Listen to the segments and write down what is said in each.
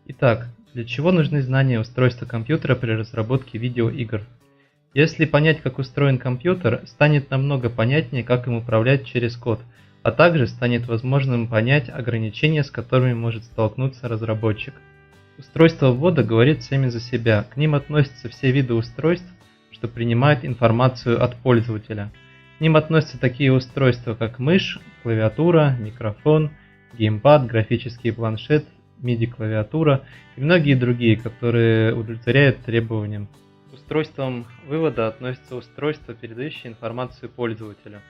Итак, для чего нужны знания устройства компьютера при разработке видеоигр? Если понять, как устроен компьютер, станет намного понятнее, как им управлять через код, а также станет возможным понять ограничения, с которыми может столкнуться разработчик. Устройство ввода говорит сами за себя, к ним относятся все виды устройств, что принимают информацию от пользователя. К ним относятся такие устройства, как мышь, клавиатура, микрофон, геймпад, графический планшет, MIDI-клавиатура и многие другие, которые удовлетворяют требованиям. К устройствам вывода относятся устройства, передающие информацию пользователю.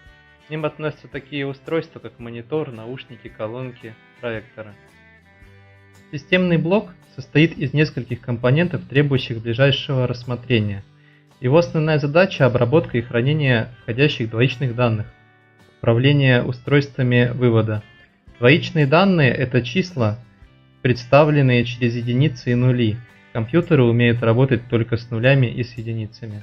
К ним относятся такие устройства, как монитор, наушники, колонки, проекторы. Системный блок состоит из нескольких компонентов, требующих ближайшего рассмотрения. Его основная задача – обработка и хранение входящих двоичных данных, управление устройствами вывода. Двоичные данные – это числа, представленные через единицы и нули. Компьютеры умеют работать только с нулями и с единицами.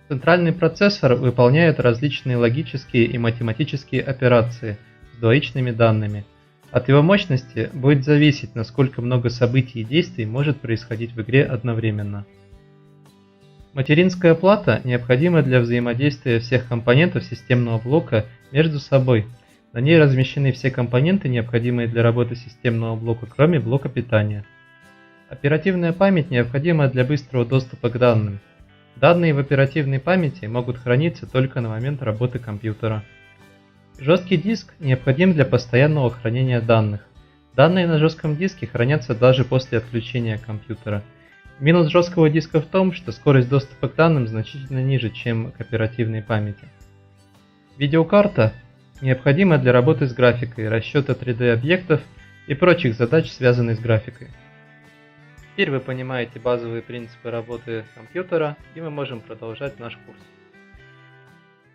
Центральный процессор выполняет различные логические и математические операции с двоичными данными. От его мощности будет зависеть, насколько много событий и действий может происходить в игре одновременно. Материнская плата необходима для взаимодействия всех компонентов системного блока между собой. На ней размещены все компоненты, необходимые для работы системного блока, кроме блока питания. Оперативная память необходима для быстрого доступа к данным. Данные в оперативной памяти могут храниться только на момент работы компьютера. Жесткий диск необходим для постоянного хранения данных. Данные на жестком диске хранятся даже после отключения компьютера. Минус жесткого диска в том, что скорость доступа к данным значительно ниже, чем к оперативной памяти. Видеокарта необходима для работы с графикой, расчета 3D-объектов и прочих задач, связанных с графикой. Теперь вы понимаете базовые принципы работы компьютера, и мы можем продолжать наш курс.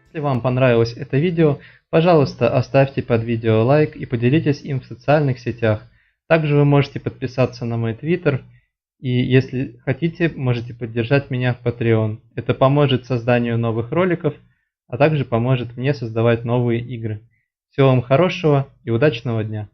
Если вам понравилось это видео, пожалуйста, оставьте под видео лайк и поделитесь им в социальных сетях. Также вы можете подписаться на мой Twitter, и если хотите, можете поддержать меня в Patreon. Это поможет созданию новых роликов, а также поможет мне создавать новые игры. Всего вам хорошего и удачного дня!